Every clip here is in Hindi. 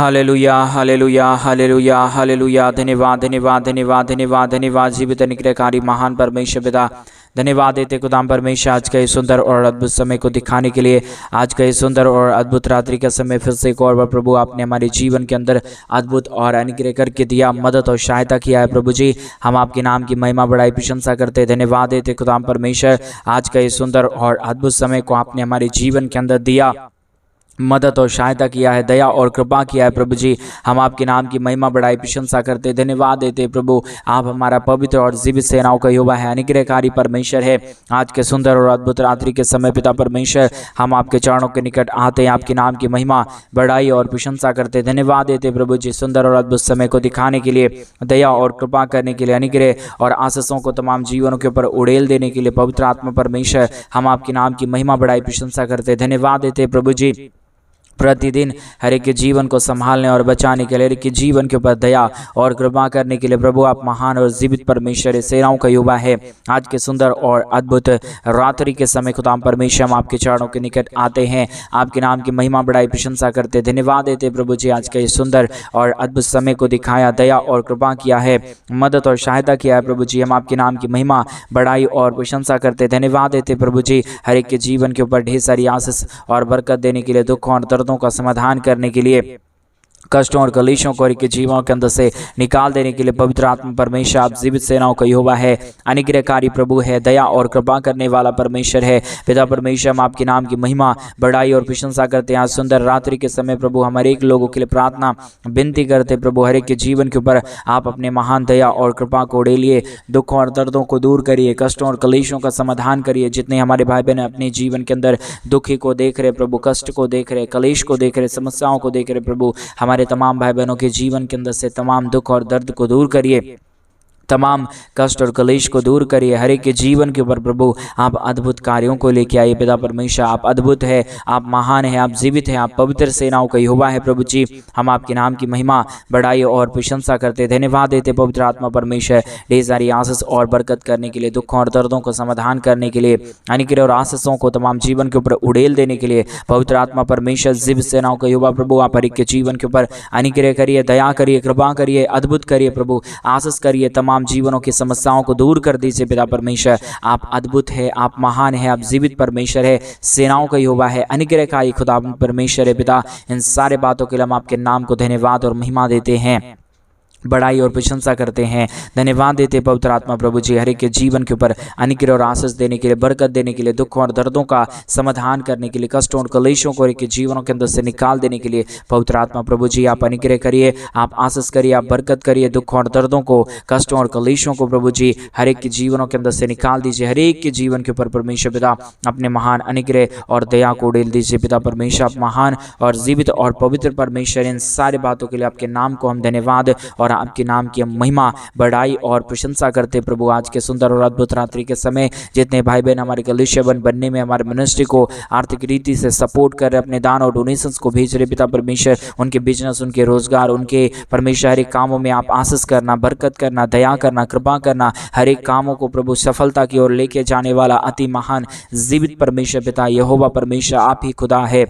Hallelujah hallelujah hallelujah hallelujah. धन्यवाद धन्यवाद धन्यवाद धन्यवाद धन्यवाद जीवित अनुग्रहकारी महान परमेश्वर पिता, धन्यवाद देते खुदाम परमेश्वर आज का ये सुंदर और अद्भुत समय को दिखाने के लिए, आज का ये सुंदर और अद्भुत रात्रि का समय फिर से एक और बार प्रभु आपने हमारे जीवन के अंदर अद्भुत और अनुग्रह करके दिया, मदद और सहायता किया है। प्रभु जी हम आपके नाम की महिमा बढ़ाई प्रशंसा करते, धन्यवाद देते खुदाम परमेश्वर आज का ये सुंदर और अद्भुत समय को आपने हमारे जीवन के अंदर दिया, मदद और सहायता किया है, दया और कृपा किया है। प्रभु जी हम आपके नाम की महिमा बढ़ाई प्रशंसा करते, धन्यवाद देते प्रभु आप हमारा पवित्र और जीवित सेनाओं का यहोवा है, अनुग्रहकारी परमेश्वर है। आज के सुंदर और अद्भुत रात्रि के समय पिता परमेश्वर हम आपके चरणों के निकट आते हैं, आपके नाम की महिमा बढ़ाई और प्रशंसा करते, धन्यवाद देते प्रभु जी सुंदर और अद्भुत समय को दिखाने के लिए, दया और कृपा करने के लिए, अनुग्रह और आशीषों को तमाम जीवनों के ऊपर उड़ेल देने के लिए पवित्र आत्मा परमेश्वर हम आपके नाम की महिमा बढ़ाई प्रशंसा करते, धन्यवाद देते प्रभु जी प्रतिदिन हर एक के जीवन को संभालने और बचाने के लिए, हर एक के जीवन के ऊपर दया और कृपा करने के लिए प्रभु आप महान और जीवित परमेश्वर सेनाओं का यहोवा है। आज के सुंदर और अद्भुत रात्रि के समय खुदाम परमेश्वर हम आपके चरणों के निकट आते हैं, आपके नाम की महिमा बढ़ाई प्रशंसा करते, धन्यवाद देते प्रभु जी आज का ये सुंदर और अद्भुत समय को दिखाया, दया और कृपा किया है, मदद और सहायता किया है। प्रभु जी हम आपके नाम की महिमा बढ़ाई और प्रशंसा करते, धन्यवाद देते प्रभु जी हर एक के जीवन के ऊपर ढेर सारी आशीष और बरकत देने के लिए, दुख और दर्दों का समाधान करने के लिए, कष्टों और कलेशों को के जीवों के अंदर से निकाल देने के लिए पवित्र आत्मा परमेश्वर आप जीवित सेनाओं का यहोवा है, अनुग्रहकारी प्रभु है, दया और कृपा करने वाला परमेश्वर है। पिता परमेश्वर हम आपके नाम की महिमा बढ़ाई और प्रशंसा करते हैं। आज सुंदर रात्रि के समय प्रभु हम हर एक लोगों के लिए प्रार्थना विनती करते प्रभु हर एक के जीवन के ऊपर आप अपने महान दया और कृपा को उड़ेलिए, दुखों और दर्दों को दूर करिए, कष्टों और कलेशों का समाधान करिए। जितने हमारे भाई बहन अपने जीवन के अंदर दुखी को देख रहे प्रभु, कष्ट को देख रहे, कलेश को देख रहे, समस्याओं को देख रहे प्रभु, हमारे तमाम भाई बहनों के जीवन के अंदर से तमाम दुख और दर्द को दूर करिए, तमाम कष्ट और कलेश को दूर करिए। हर एक के जीवन के ऊपर प्रभु आप अद्भुत कार्यों को लेके आइए। पिता परमेश्वर आप अद्भुत है, आप महान है, आप जीवित हैं, आप पवित्र सेनाओं का यहोवा है। प्रभु जी हम आपके नाम की महिमा बढ़ाई और प्रशंसा करते, धन्यवाद देते पवित्र आत्मा परमेश्वर ढेर सारी आशीष और बरकत करने के लिए, दुखों और दर्दों को समाधान करने के लिए, अनुग्रह और आशीषों को तमाम जीवन के ऊपर उड़ेल देने के लिए पवित्र आत्मा परमेश्वर जीवित सेनाओं का यहोवा प्रभु आप हर एक के जीवन के ऊपर अनुग्रह करिए, दया करिए, कृपा करिए, अद्भुत करिए प्रभु, आशीष करिए, तमाम जीवनों की समस्याओं को दूर कर दीजिए। पिता परमेश्वर आप अद्भुत है, आप महान है, आप जीवित परमेश्वर है, सेनाओं का यहोवा है, अनुग्रहकारी खुदा परमेश्वर है। पिता इन सारे बातों के लिए हम आपके नाम को धन्यवाद और महिमा देते हैं, बढ़ाई और प्रशंसा करते हैं, धन्यवाद देते पवित्र आत्मा प्रभु जी हर एक के जीवन के ऊपर अनुग्रह और आशीष देने के लिए, बरकत देने के लिए, दुखों और दर्दों का समाधान करने के लिए, कष्टों और कलेशों को हर एक के जीवनों के अंदर से निकाल देने के लिए पवित्र आत्मा प्रभु जी आप अनुग्रह करिए, आप आशीष करिए, आप बरकत करिए, दुखों और दर्दों को, कष्टों और कलेशों को प्रभु जी हर एक के जीवनों के अंदर से निकाल दीजिए। हर एक के जीवन के ऊपर परमेश्वर पिता अपने महान अनुग्रह और दया को उड़ेल दीजिए। पिता परमेश्वर आप महान और जीवित और पवित्र परमेश्वर, इन सारे बातों के लिए आपके नाम को हम धन्यवाद और आपके नाम की महिमा बढ़ाई और प्रशंसा करते प्रभु। आज के सुंदर और अद्भुत रात्रि के समय जितने भाई बहन हमारे कलीसिया बनने में, हमारे मिनिस्ट्री को आर्थिक रीति से सपोर्ट कर रहे, अपने दान और डोनेशंस को भेज रहे पिता परमेश्वर, उनके बिजनेस, उनके रोजगार, उनके परमेश्वर हर एक कामों में आप आशीष करना, बरकत करना, दया करना, कृपा करना, हर एक कामों को प्रभु सफलता की ओर लेके जाने वाला अति महान जीवित परमेश्वर पिता यहोवा परमेश्वर आप ही खुदा है,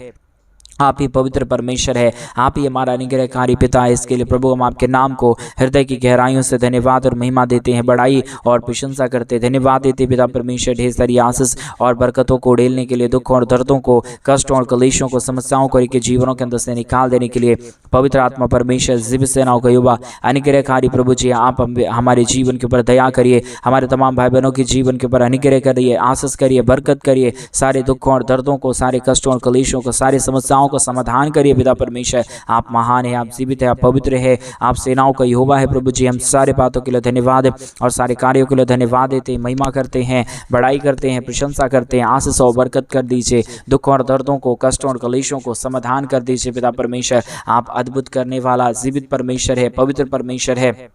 आप ही पवित्र परमेश्वर है, आप ही हमारा अनुग्रहकारी पिता है। इसके लिए प्रभु हम आपके नाम को हृदय की गहराइयों से धन्यवाद और महिमा देते हैं, बढ़ाई और प्रशंसा करते, धन्यवाद देते पिता परमेश्वर ढेर सारी आशीष और बरकतों को उड़ेलने के लिए, दुखों और दर्दों को, कष्टों और कलेशों को, समस्याओं को के जीवनों के अंदर से निकाल देने के लिए पवित्र आत्मा परमेश्वर जीवित सेनाओं का युवा अनुग्रहकारी प्रभु जी आप हमारे जीवन के ऊपर दया करिए, हमारे तमाम भाई बहनों के जीवन के ऊपर अनुग्रह करिए, आशीष करिए, बरकत करिए, सारे दुखों और दर्दों को, सारे कष्टों और कलेशों को, सारी समस्याओं को समाधान करिए। पिता परमेश्वर आप महान है, आप जीवित है, आप पवित्र है, आप सेनाओं का यहोवा है। प्रभु जी हम सारे बातों के लिए धन्यवाद और सारे कार्यों के लिए धन्यवाद देते हैं, महिमा करते हैं, बढ़ाई करते हैं, प्रशंसा करते हैं, आशीष और बरकत कर दीजिए, दुख और दर्दों को, कष्टों और कलेशों को समाधान कर दीजिए। पिता परमेश्वर आप अद्भुत करने वाला जीवित परमेश्वर है, पवित्र परमेश्वर है,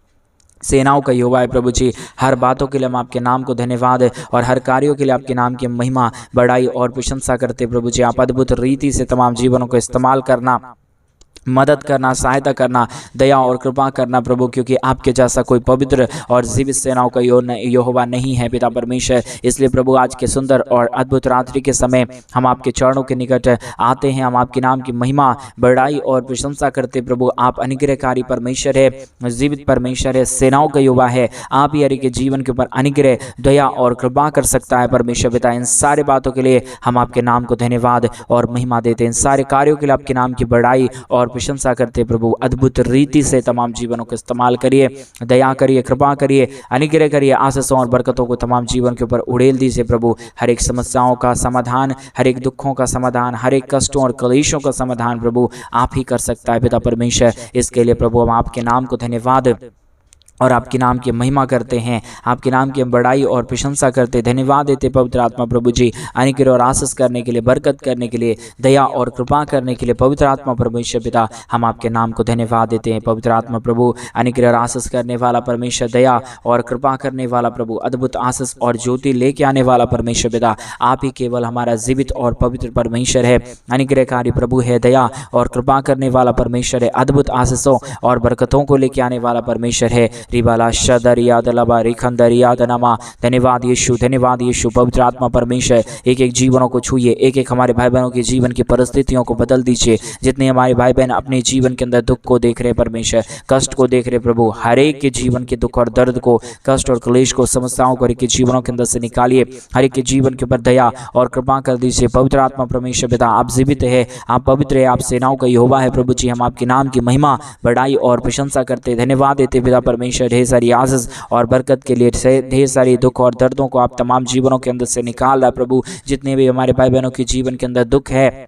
सेनाओं का यहोवा है। प्रभु जी हर बातों के लिए हम आपके नाम को धन्यवाद और हर कार्यों के लिए आपके नाम की महिमा बढ़ाई और प्रशंसा करते प्रभु जी आप अद्भुत रीति से तमाम जीवनों को इस्तेमाल करना, मदद करना, सहायता करना, दया और कृपा करना प्रभु, क्योंकि आपके जैसा कोई पवित्र और जीवित सेनाओं का यहोवा नहीं है पिता परमेश्वर। इसलिए प्रभु आज के सुंदर और अद्भुत रात्रि के समय हम आपके चरणों के निकट आते हैं। हम आपके नाम की महिमा, बड़ाई और प्रशंसा करते प्रभु। आप अनुग्रहकारी परमेश्वर है, जीवित परमेश्वर है, सेनाओं का यहोवा है। आप ही हरि के जीवन के ऊपर अनुग्रह, दया और कृपा कर सकता है परमेश्वर पिता। इन सारे बातों के लिए हम आपके नाम को धन्यवाद और महिमा देते हैं। इन सारे कार्यों के लिए आपके नाम की बड़ाई और प्रशंसा करते प्रभु। अद्भुत रीति से तमाम जीवनों को इस्तेमाल करिए, दया करिए, कृपा करिए, अनुग्रह करिए, आशीषों और बरकतों को तमाम जीवन के ऊपर उड़ेल दीजिए प्रभु। हर एक समस्याओं का समाधान, हर एक दुखों का समाधान, हर एक कष्टों और क्लेशों का समाधान प्रभु आप ही कर सकता है पिता परमेश्वर। इसके लिए प्रभु हम आपके नाम को धन्यवाद और आपके नाम की महिमा करते हैं, आपके नाम की बड़ाई और प्रशंसा करते, धन्यवाद देते पवित्र आत्मा प्रभु जी। अनुग्रह और आशीष करने के लिए, बरकत करने के लिए, दया और कृपा करने के लिए पवित्र आत्मा परमेश्वर पिता हम आपके नाम को धन्यवाद देते हैं। पवित्र आत्मा प्रभु, अनुग्रह और आशीष करने वाला परमेश्वर, दया और कृपा करने वाला प्रभु, अद्भुत आशीष और ज्योति लेके आने वाला परमेश्वर पिता आप ही केवल हमारा जीवित और पवित्र परमेश्वर है। अनुग्रहकारी प्रभु है, दया और कृपा करने वाला परमेश्वर है, अद्भुत आशीषों और बरकतों को लेके आने वाला परमेश्वर है। रिबाला शदरिया दलबा रिखंदरिया दनमा। धन्यवाद यीशु, धन्यवाद यीशु। पवित्र आत्मा परमेश्वर एक एक जीवनों को छूइए, एक एक हमारे भाई बहनों के जीवन की परिस्थितियों को बदल दीजिए। जितने हमारे भाई बहन अपने जीवन के अंदर दुख को देख रहे परमेश्वर, कष्ट को देख रहे प्रभु, हर एक के जीवन के दुख और दर्द को, कष्ट और क्लेश को, समस्याओं को हर एक के जीवनों के अंदर से निकालिए। हर एक के जीवन के ऊपर दया और कृपा कर दीजिए। पवित्र आत्मा परमेश्वर पिता आप जीवित है, आप पवित्र है, आप सेनाओं का यहोवा है प्रभु जी। हम आपके नाम की महिमा, बड़ाई और प्रशंसा करते, धन्यवाद देते पिता परमेश्वर। ढेर सारी आशीष और बरकत के लिए, ढेर सारी दुख और दर्दों को आप तमाम जीवनों के अंदर से निकाल रहा प्रभु। जितने भी हमारे भाई बहनों के जीवन के अंदर दुख है,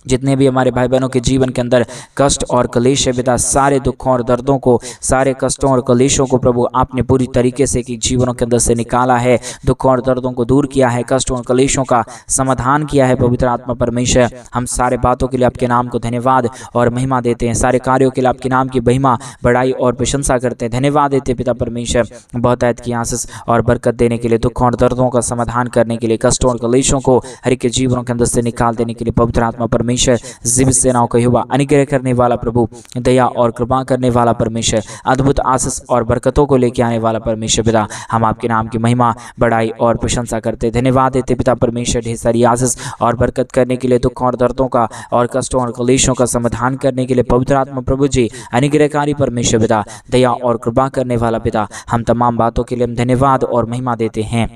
जितने भी हमारे भाई बहनों के जीवन के अंदर कष्ट और क्लेश है पिता, सारे दुखों और दर्दों को, सारे कष्टों और क्लेशों को प्रभु आपने पूरी तरीके से कि जीवनों के अंदर से निकाला है। दुखों और दर्दों को दूर किया है, कष्टों और क्लेशों का समाधान किया है पवित्र आत्मा परमेश्वर। हम सारे बातों के लिए आपके नाम को धन्यवाद और महिमा देते हैं। सारे कार्यों के लिए आपके नाम की महिमा, बड़ाई और प्रशंसा करते हैं, धन्यवाद देते पिता परमेश्वर। बहुत ऐत की आशीष और बरकत देने के लिए, दुखों और दर्दों का समाधान करने के लिए, कष्टों और क्लेशों को हर एक के जीवनों के अंदर से निकाल देने के लिए पवित्र आत्मा परमेश्वर, जीवित सेनाओं का यहोवा, अनुग्रह करने वाला प्रभु, दया और कृपा करने वाला परमेश्वर, अद्भुत आशीष और बरकतों को लेकर आने वाला परमेश्वर पिता हम आपके नाम की महिमा, बड़ाई और प्रशंसा करते, धन्यवाद देते पिता परमेश्वर। ढेर सारी आशीष और बरकत करने के लिए, दुखों और दर्दों का और कष्टों और क्लेशों का समाधान करने के लिए पवित्र आत्मा प्रभु जी, अनुग्रहकारी परमेश्वर पिता, दया और कृपा करने वाला पिता हम तमाम बातों के लिए हम धन्यवाद और महिमा देते हैं,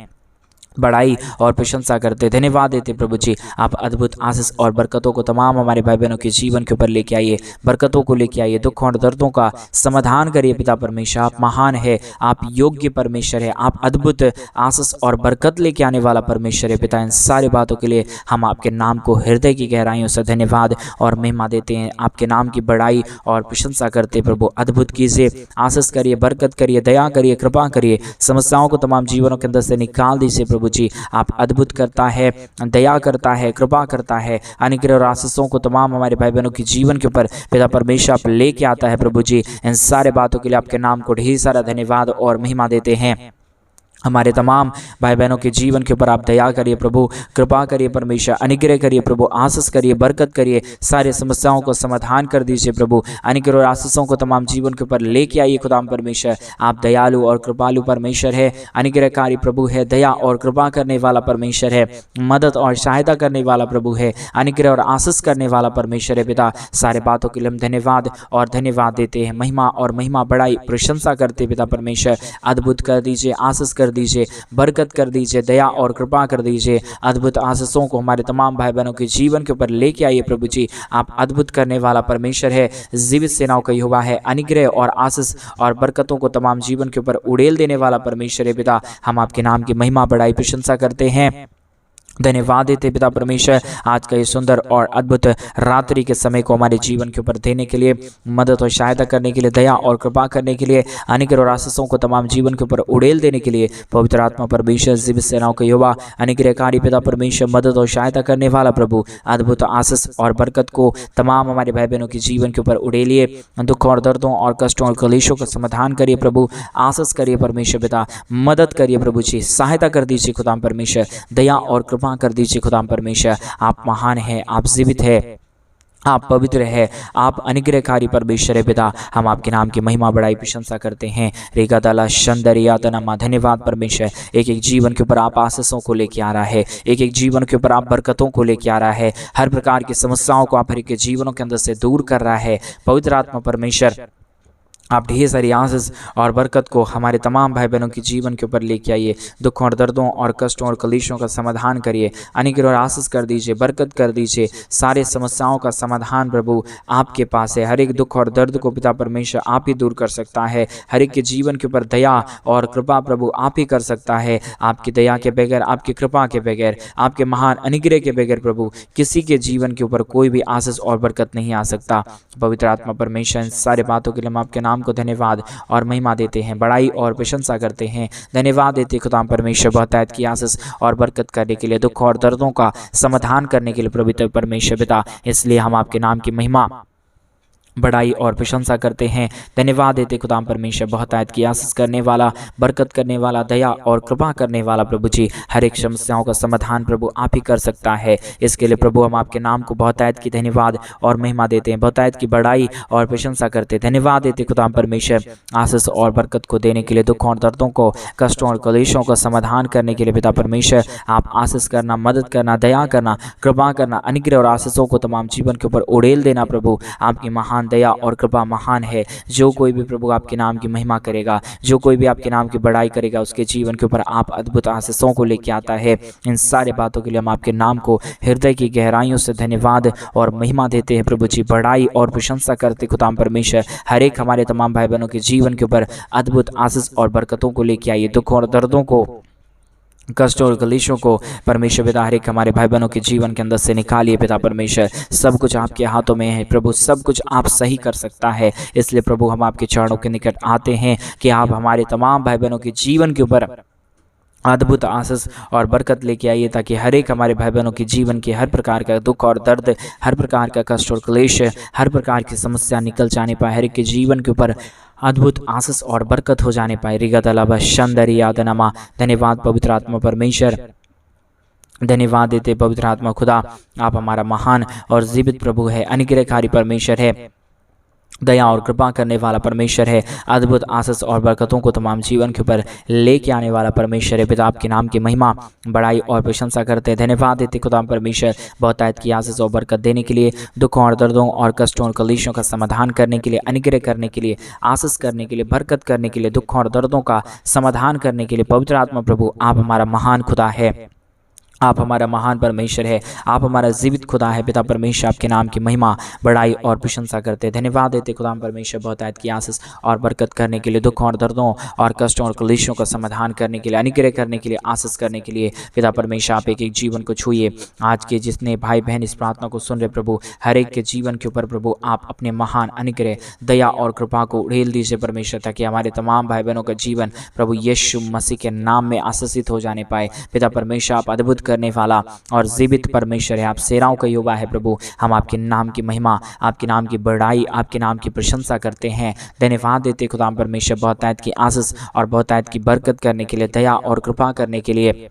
बड़ाई और प्रशंसा करते, धन्यवाद देते प्रभु जी। आप अद्भुत आशीष और बरकतों को तमाम हमारे भाई बहनों के जीवन के ऊपर लेके आइए, बरकतों को लेके आइए, दुखों और दर्दों का समाधान करिए पिता परमेश्वर। आप महान है, आप योग्य परमेश्वर है, आप अद्भुत आशीष और बरकत लेके आने वाला परमेश्वर है पिता। इन सारी बातों के लिए हम आपके नाम को हृदय की गहराइयों से धन्यवाद और महिमा देते हैं। आपके नाम की बड़ाई और प्रशंसा करते प्रभु। अद्भुत कीजिए, आशीष करिए, बरकत करिए, दया करिए, कृपा करिए, समस्याओं को तमाम जीवनों के अंदर से निकाल दीजिए प्रभु जी। आप अद्भुत करता है, दया करता है, कृपा करता है, अनुग्रह और आशीषों को तमाम हमारे भाई बहनों के जीवन के ऊपर पिता परमेश्वर आप लेके आता है प्रभु जी। इन सारे बातों के लिए आपके नाम को ढेर सारा धन्यवाद और महिमा देते हैं। हमारे तमाम भाई बहनों के जीवन के ऊपर आप दया करिए प्रभु, कृपा करिए परमेश्वर, अनुग्रह करिए प्रभु, आशीष करिए, बरकत करिए, सारे समस्याओं को समाधान कर दीजिए प्रभु। अनुग्रह और आशीषों को तमाम जीवन के ऊपर लेके आइए खुदाम परमेश्वर। आप दयालु और कृपालु परमेश्वर है, अनुग्रहकारी प्रभु है, दया और कृपा करने वाला परमेश्वर है, मदद और सहायता करने वाला प्रभु है, अनुग्रह और आशीष करने वाला परमेश्वर है पिता। सारे बातों के लिए हम धन्यवाद और धन्यवाद देते हैं, महिमा और महिमा, बड़ाई, प्रशंसा करते पिता परमेश्वर। अद्भुत कर दीजिए, आशीष कर दीजिए, बरकत कर दीजिए, दया और कृपा कर दीजिए। अद्भुत आशीषों को हमारे तमाम भाई बहनों के जीवन के ऊपर लेके आइए प्रभु जी। आप अद्भुत करने वाला परमेश्वर है, जीवित सेनाओं का यहोवा है, अनुग्रह और आशीष और बरकतों को तमाम जीवन के ऊपर उड़ेल देने वाला परमेश्वर है पिता। हम आपके नाम की महिमा, बड़ाई, प्रशंसा करते हैं, धन्यवाद देते पिता परमेश्वर। आज का ये सुंदर और अद्भुत रात्रि के समय को हमारे जीवन के ऊपर देने के लिए, मदद और सहायता करने के लिए, दया और कृपा करने के लिए, अनुग्रह और आशीषों को तमाम जीवन के ऊपर उड़ेल देने के लिए पवित्र आत्मा परमेश्वर, जीवित सेनाओं का यहोवा, अनुग्रहकारी पिता परमेश्वर, मदद और सहायता करने वाला प्रभु, अद्भुत आशीष और बरकत को तमाम हमारे भाई बहनों के जीवन के ऊपर उड़ेलिए। दुखों और दर्दों और कष्टों और क्लेशों का समाधान करिए प्रभु, आशीष करिए परमेश्वर पिता, मदद करिए प्रभु जी, सहायता कर दीजिए खुदा परमेश्वर, दया और कृपा कर दीजिए खुदा परमेश्वर। आप महान है, आप जीवित है, आप पवित्र है, आप अनुग्रहकारी परमेश्वर है पिता। हम आपके नाम की महिमा बढ़ाई प्रशंसा करते हैं। रेगा दाला शंदरिया तनमा, धन्यवाद परमेश्वर। एक एक जीवन के ऊपर आप आशीषों को लेके आ रहा है, एक एक जीवन के ऊपर आप बरकतों को लेके आ रहा है, हर प्रकार की समस्याओं को आप हर एक के जीवनों के अंदर से दूर कर रहा है। पवित्र आत्मा परमेश्वर, आप ढेर सारी आशीष और बरकत को हमारे तमाम भाई बहनों के जीवन के ऊपर लेके आइए। दुखों और दर्दों और कष्टों और कलेशों का समाधान करिए, अनुग्रह और आशीष कर दीजिए, बरकत कर दीजिए। सारे समस्याओं का समाधान प्रभु आपके पास है। हर एक दुख और दर्द को पिता परमेश्वर आप ही दूर कर सकता है। हर एक के जीवन के ऊपर दया और कृपा प्रभु आप ही कर सकता है। आपकी दया के बगैर, आपकी कृपा के बगैर, आपके महान अनुग्रह के बगैर प्रभु किसी के जीवन के ऊपर कोई भी आशीष और बरकत नहीं आ सकता। पवित्र आत्मा परमेश्वर, इन सारे बातों के लिए हम आपके नाम को धन्यवाद और महिमा देते हैं, बड़ाई और प्रशंसा करते हैं। धन्यवाद देते खुदा परमेश्वर बहुतायत की आशीष और बरकत करने के लिए, दुख और दर्दों का समाधान करने के लिए पवित्र परमेश्वर पिता। इसलिए हम आपके नाम की महिमा, बड़ाई और प्रशंसा करते हैं। धन्यवाद देते खुदाम परमेश्वर बहुतायत की आशीष करने वाला, बरकत करने वाला, दया और कृपा करने वाला प्रभु जी। हर एक समस्याओं का समाधान प्रभु आप ही कर सकता है। इसके लिए प्रभु हम आपके नाम को बहुतायत की धन्यवाद और महिमा देते हैं, बहुतायत की बड़ाई और प्रशंसा करते हैं। धन्यवाद देते खुदाम परमेश्वर आशीष और बरकत को देने के लिए, दुखों और दर्दों को, कष्टों और कलेशों का समाधान करने के लिए पिता परमेश्वर आप आशीष करना, मदद करना, दया करना, कृपा करना, अनुग्रह और आशीषों को तमाम जीवन के ऊपर उड़ेल देना प्रभु। आपकी महान दया और कृपा महान है। जो कोई भी प्रभु आपके नाम की महिमा करेगा, जो कोई भी आपके नाम की बड़ाई करेगा, उसके जीवन के ऊपर आप अद्भुत आशीषों को लेके आता है। इन सारे बातों के लिए हम आपके नाम को हृदय की गहराइयों से धन्यवाद और महिमा देते हैं प्रभु जी। बड़ाई और प्रशंसा करते खुदाम परमेश्वर हर एक हमारे तमाम भाई बहनों के जीवन के ऊपर अद्भुत आशीष और बरकतों को लेके आइए। दुखों और दर्दों को, कष्ट और कलेशों को परमेश्वर पिता हर एक हमारे भाई बहनों के जीवन के अंदर से निकालिए पिता परमेश्वर। सब कुछ आपके हाथों में है प्रभु, सब कुछ आप सही कर सकता है। इसलिए प्रभु हम आपके चरणों के निकट आते हैं कि आप हमारे तमाम भाई बहनों के जीवन के ऊपर अद्भुत आशीष और बरकत लेके आइए, ताकि हर एक हमारे भाई बहनों के जीवन के हर प्रकार का दुख और दर्द, हर प्रकार का कष्ट और क्लेश, हर प्रकार की समस्या निकल जाने पाए, हर एक के जीवन के ऊपर अद्भुत आशीष और बरकत हो जाने पाए। रिगतलाबा शंदरी यादनमा, धन्यवाद पवित्र आत्मा परमेश्वर, धन्यवाद देते पवित्र आत्मा खुदा। आप हमारा महान और जीवित प्रभु है, अनुग्रहकारी परमेश्वर है, दया और कृपा करने वाला परमेश्वर है, अद्भुत आशीष और बरकतों को तमाम जीवन के ऊपर लेके आने वाला परमेश्वर है। पिता आपके नाम की महिमा, बड़ाई और प्रशंसा करते हैं। धन्यवाद देते खुदा परमेश्वर बहुतायत की आशीष और बरकत देने के लिए, दुखों और दर्दों और कष्टों और कलेशों का समाधान करने के लिए, अनुग्रह करने के लिए, आशीष करने के लिए, बरकत करने के लिए, दुखों और दर्दों का समाधान करने के लिए। पवित्र आत्मा प्रभु आप हमारा महान खुदा है, आप हमारा महान परमेश्वर है, आप हमारा जीवित खुदा है। पिता परमेश्वर आपके नाम की महिमा, बड़ाई और प्रशंसा करते हैं। धन्यवाद देते खुदा परमेश्वर बहुतायत की आशीष और बरकत करने के लिए, दुखों और दर्दों और कष्टों और कलेशों का समाधान करने के लिए, अनुग्रह करने के लिए, आशीष करने के लिए। पिता परमेश्वर आप एक एक जीवन को छूइए। आज के जितने भाई बहन इस प्रार्थना को सुन रहे प्रभु, हर एक के जीवन के ऊपर प्रभु आप अपने महान अनुग्रह, दया और कृपा को उड़ेल दीजिए परमेश्वर, ताकि हमारे तमाम भाई बहनों का जीवन प्रभु यीशु मसीह के नाम में आशीषित हो जाने पाए। पिता परमेश्वर आप अद्भुत करने वाला और जीवित परमेश्वर है, आप सेनाओं का यहोवा है प्रभु। हम आपके नाम की महिमा, आपके नाम की बड़ाई, आपके नाम की प्रशंसा करते हैं। धन्यवाद देते खुदा परमेश्वर बहुतायत की आशीष और बहुतायत की बरकत करने के लिए, दया और कृपा करने के लिए,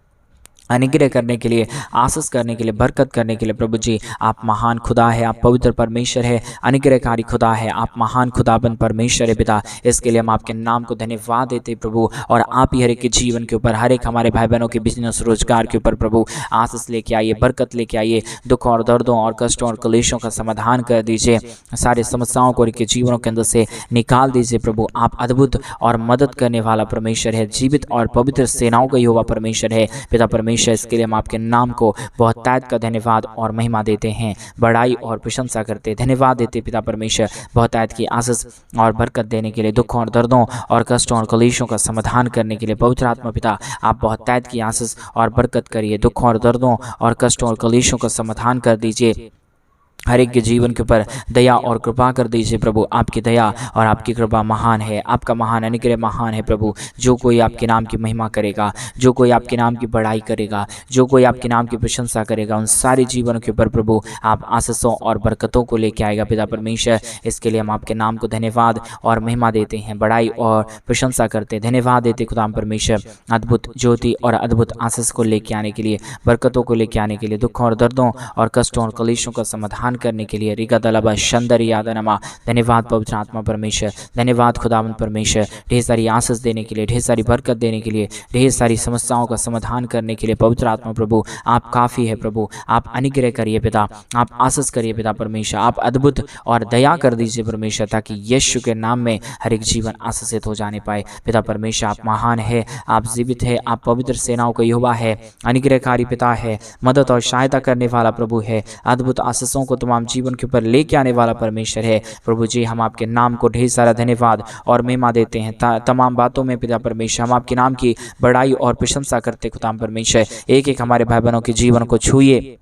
अनुग्रह करने के लिए, आशीष करने के लिए, बरकत करने के लिए। प्रभु जी आप महान खुदा है, आप पवित्र परमेश्वर है, अनुग्रहकारी खुदा है, आप महान खुदाबंद परमेश्वर है पिता। इसके लिए हम आपके नाम को धन्यवाद देते प्रभु, और आप ही हर एक के जीवन के ऊपर, हर एक हमारे भाई बहनों के बिजनेस रोजगार के ऊपर प्रभु आशीष लेके आइए, बरकत लेके आइए। दुखों और दर्दों और कष्टों और कलेशों का समाधान कर दीजिए, सारे समस्याओं को इनके जीवनों के अंदर से निकाल दीजिए प्रभु। आप अद्भुत और मदद करने वाला परमेश्वर है, जीवित और पवित्र सेनाओं का यहोवा परमेश्वर है पिता परमेश्वर। इसके लिए हम आपके नाम को बहुतायत का धन्यवाद और महिमा देते हैं, बड़ाई और प्रशंसा करते। धन्यवाद देते पिता परमेश्वर बहुतायत की आशीष और बरकत देने के लिए, दुखों और दर्दों और कष्टों और कलेशों का समाधान करने के लिए। पवित्र आत्मा पिता आप बहुतायत की आशीष और बरकत करिए, दुखों और दर्दों और कष्टों और कलेशों का समाधान कर दीजिए। हर एक के जीवन के ऊपर दया और कृपा कर दीजिए प्रभु। आपकी दया और आपकी कृपा महान है, आपका महान अनुग्रह महान है प्रभु। जो कोई आपके नाम की महिमा करेगा, जो कोई आपके नाम की बड़ाई करेगा, जो कोई आपके नाम की प्रशंसा करेगा, उन सारे जीवनों के ऊपर प्रभु आप आशीषों और बरकतों को लेके आएगा पिता परमेश्वर। इसके लिए हम आपके नाम को धन्यवाद और महिमा देते हैं, बड़ाई और प्रशंसा करते हैं। धन्यवाद देते खुदा परमेश्वर अद्भुत ज्योति और अद्भुत आशीष को लेके आने के लिए, बरकतों को लेके आने के लिए, दुखों और दर्दों और कष्टों और कलेशों का समाधान समाधान करने के लिए। रिका दलबा शंदर यादनमा, धन्यवाद पवित्र आत्मा परमेश्वर, धन्यवाद खुदावंद परमेश्वर, ढेर सारी आशीष देने के लिए, ढेर सारी बरकत देने के लिए, ढेर सारी समस्याओं का समाधान करने के लिए। पवित्र आत्मा प्रभु आप काफ़ी है प्रभु, आप अनुग्रह करिए पिता, आप आशीष करिए पिता परमेश्वर, आप अद्भुत और दया कर दीजिए परमेश्वर, ताकि यीशु के नाम में हर एक जीवन आशीषित हो जाने पाए। पिता परमेश्वर आप महान है, आप जीवित है, आप पवित्र सेनाओं का यहोवा है, अनुग्रहकारी पिता है, मदद और सहायता करने वाला प्रभु है, अद्भुत आशीषों को तमाम जीवन के ऊपर लेके आने वाला परमेश्वर है। प्रभु जी हम आपके नाम को ढेर सारा धन्यवाद और महिमा देते हैं तमाम बातों में। पिता परमेश्वर हम आपके नाम की बड़ाई और प्रशंसा करते खुदा परमेश्वर। एक एक हमारे भाई बहनों के जीवन को छूइए,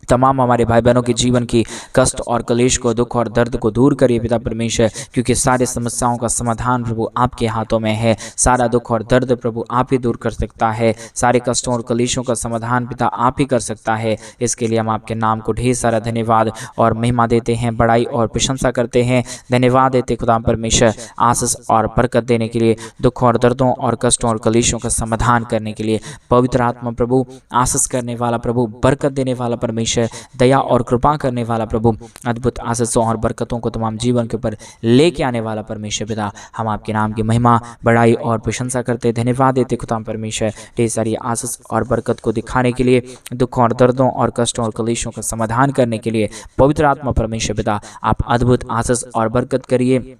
तमाम हमारे भाई बहनों के जीवन की कष्ट और कलेश को, दुख और दर्द को दूर करिए पिता परमेश्वर, क्योंकि सारे समस्याओं का समाधान प्रभु आपके हाथों में है। सारा दुख और दर्द प्रभु आप ही दूर कर सकता है, सारे कष्टों और कलेशों का समाधान पिता आप ही कर सकता है। इसके लिए हम आपके नाम को ढेर सारा धन्यवाद और महिमा देते हैं, बड़ाई और प्रशंसा करते हैं। धन्यवाद देते खुदा परमेश्वर आशीष और बरकत देने के लिए, दुख और दर्दों और कष्टों और कलेशों का समाधान करने के लिए। पवित्र आत्मा प्रभु आशीष करने वाला प्रभु, बरकत देने वाला परमेश्वर, दया और कृपा करने वाला प्रभु, अद्भुत आशीषों और बरकतों को तमाम जीवन के ऊपर लेके आने वाला परमेश्वर पिता, हम आपके नाम की महिमा, बड़ाई और प्रशंसा करते धन्यवाद देते खुदा परमेश्वर, ढेर सारी आशीष और बरकत को दिखाने के लिए, दुख और दर्दों और कष्टों और कलेशों का समाधान करने के लिए। पवित्र आत्मा परमेश्वर पिता आप अद्भुत आशीष और बरकत करिए,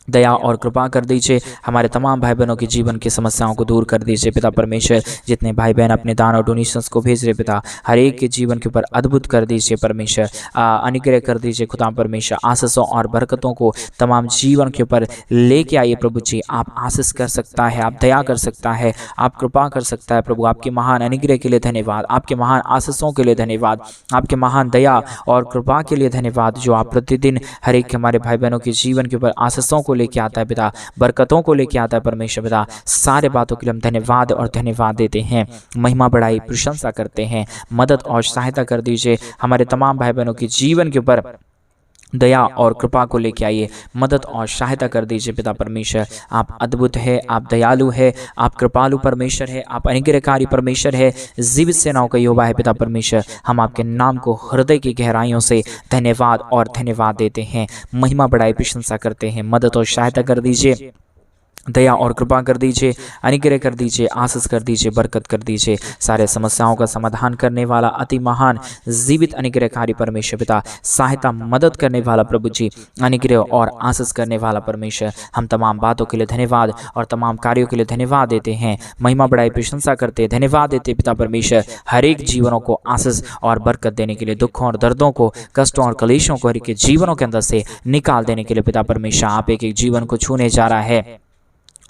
दया और कृपा कर दीजिए, हमारे तमाम भाई बहनों के जीवन की समस्याओं को दूर कर दीजिए पिता परमेश्वर। जितने भाई बहन अपने दान और डोनेशंस को भेज रहे पिता, हर एक के जीवन के ऊपर अद्भुत कर दीजिए परमेश्वर, अनुग्रह कर दीजिए खुदा परमेश्वर। आशीषों और बरकतों को तमाम जीवन के ऊपर लेके आइए प्रभु जी। आप आशीष कर सकता है, आप दया कर सकता है, आप कृपा कर सकता है प्रभु। आपके महान अनुग्रह के लिए धन्यवाद, आपके महान आशीषों के लिए धन्यवाद, आपके महान दया और कृपा के लिए धन्यवाद, जो आप प्रतिदिन हर एक हमारे भाई बहनों के जीवन के ऊपर आशीषों लेके आता है पिता, बरकतों को लेके आता है परमेश्वर पिता। सारे बातों के लिए हम धन्यवाद और धन्यवाद देते हैं, महिमा बढ़ाई प्रशंसा करते हैं। मदद और सहायता कर दीजिए हमारे तमाम भाई बहनों के जीवन के ऊपर, दया और कृपा को लेके आइए, मदद और सहायता कर दीजिए पिता परमेश्वर। आप अद्भुत है, आप दयालु है, आप कृपालु परमेश्वर है, आप अनुग्रहकारी परमेश्वर है, जीवित सेनाओं का यहोवा है पिता परमेश्वर। हम आपके नाम को हृदय की गहराइयों से धन्यवाद और धन्यवाद देते हैं, महिमा बढ़ाई प्रशंसा करते हैं। मदद और सहायता कर दीजिए, दया और कृपा कर दीजिए, अनुग्रह कर दीजिए, आशीष कर दीजिए, बरकत कर दीजिए। सारे समस्याओं का समाधान करने वाला अति महान जीवित अनुग्रहकारी परमेश्वर पिता, सहायता मदद करने वाला प्रभु जी, अनुग्रह और आशीष करने वाला परमेश्वर। हम तमाम बातों के लिए धन्यवाद और तमाम कार्यों के लिए धन्यवाद देते हैं, महिमा बढ़ाई प्रशंसा करते धन्यवाद देते पिता परमेश्वर। हर एक जीवनों को आशीष और बरकत देने के लिए, दुखों और दर्दों को, कष्टों और कलेशों को हर एक जीवनों के अंदर से निकाल देने के लिए पिता परमेश्वर। आप एक एक जीवन को छूने जा रहा है,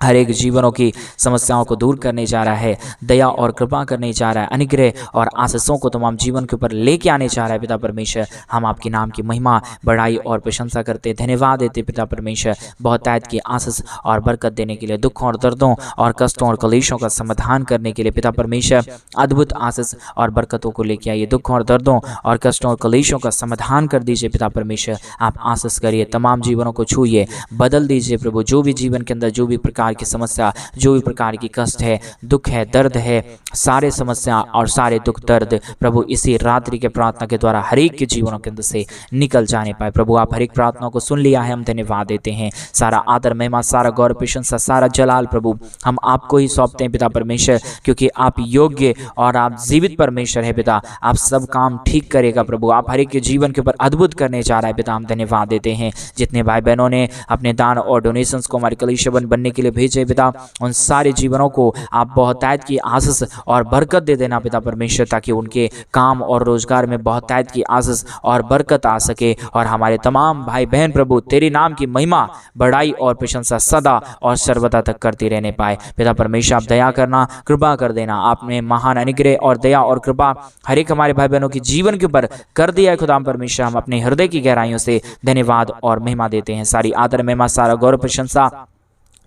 हर एक जीवनों की समस्याओं को दूर करने जा रहा है, दया और कृपा करने जा रहा है, अनुग्रह और आशीषों को तमाम जीवन के ऊपर लेके आने जा रहा है पिता परमेश्वर। हम आपके नाम की महिमा, बड़ाई और प्रशंसा करते धन्यवाद देते पिता परमेश्वर। बहुतायत की आशीष और बरकत देने के लिए, दुखों और दर्दों और कष्टों और कलेशों का समाधान करने के लिए पिता परमेश्वर, अद्भुत आशीष और बरकतों को लेके आइए। दुखों और दर्दों और कष्टों और कलेशों का समाधान कर दीजिए पिता परमेश्वर। आप आशीष करिए, तमाम जीवनों को छूइए, बदल दीजिए प्रभु। जो भी जीवन के अंदर जो भी प्रकार की समस्या, जो भी प्रकार की कष्ट है, दुख है, दर्द है, सारे समस्या और सारे दुख दर्द प्रभु इसी रात्रि के प्रार्थना के द्वारा हर एक के जीवनों के अंदर से निकल जाने पाए प्रभु। आप हर एक प्रार्थना को सुन लिया है, हम धन्यवाद देते हैं। सारा आदर महिमा, सारा गौरव प्रशंसा, सारा जलाल प्रभु हम आपको ही सौंपते हैं पिता परमेश्वर, क्योंकि आप योग्य और आप जीवित परमेश्वर है पिता। आप सब काम ठीक करेगा प्रभु, आप हर एक के जीवन के ऊपर अद्भुत करने जा रहा है पिता। हम धन्यवाद देते हैं। जितने भाई बहनों ने अपने दान और डोनेशंस को हमारे कलीसिया बनने के लिए भेजे पिता, उन सारे जीवनों को आप बहुतायत की आशीष और बरकत दे देना पिता परमेश्वर, ताकि उनके काम और रोजगार में बहुतायत की आशीष और बरकत आ सके। और हमारे तमाम भाई बहन प्रभु तेरे नाम की महिमा, बड़ाई और प्रशंसा सदा और सर्वदा तक करती रहने पाए पिता परमेश्वर। आप दया करना, कृपा कर देना। आपने महान अनुग्रह और दया और कृपा हर एक हमारे भाई बहनों के जीवन के ऊपर कर दिया है खुदा परमेश्वर। हम अपने हृदय की गहराइयों से धन्यवाद और महिमा देते हैं। सारी आदर महिमा, सारा गौरव प्रशंसा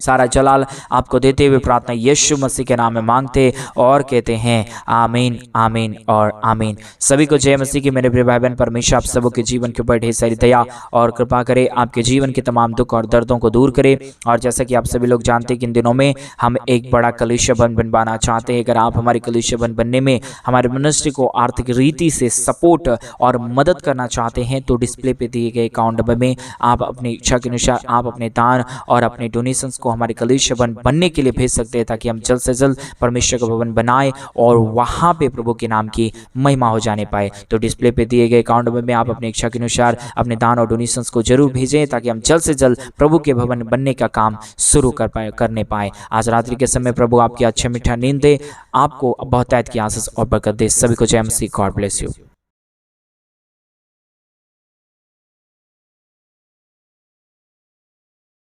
सारा जलाल आपको देते हुए प्रार्थना यीशु मसीह के नाम में मांगते और कहते हैं आमीन, आमीन और आमीन। सभी को जय मसीह की। मेरे प्रिय भाई बहन, परमेश्वर आप सबों के जीवन के ऊपर ढेर सारी दया और कृपा करे, आपके जीवन के तमाम दुख और दर्दों को दूर करे। और जैसा कि आप सभी लोग जानते हैं कि इन दिनों में हम एक बड़ा कलीसिया बन बनवाना चाहते हैं। अगर आप हमारे कलीसिया बन बनने में हमारे मिनिस्ट्री को आर्थिक रीति से सपोर्ट और मदद करना चाहते हैं तो डिस्प्ले पे दिए गए अकाउंट नंबर में आप अपनी इच्छा के अनुसार आप अपने दान और अपने डोनेशंस को हमारे कलीसिया भवन बनने के लिए भेज सकते हैं, ताकि हम जल्द से जल्द परमेश्वर का भवन बनाए और वहां पे प्रभु के नाम की महिमा हो जाने पाए। तो डिस्प्ले पे दिए गए अकाउंट नंबर में आप अपनी इच्छा के अनुसार अपने दान और डोनेशंस को जरूर भेजें, ताकि हम जल्द से जल्द प्रभु के भवन बनने का काम शुरू करने पाए। आज रात्रि के समय प्रभु आपकी अच्छे मीठा नींद दे, आपको बहुतायत की आशीष और बरकत दे। सभी को जय मसीह। God bless you.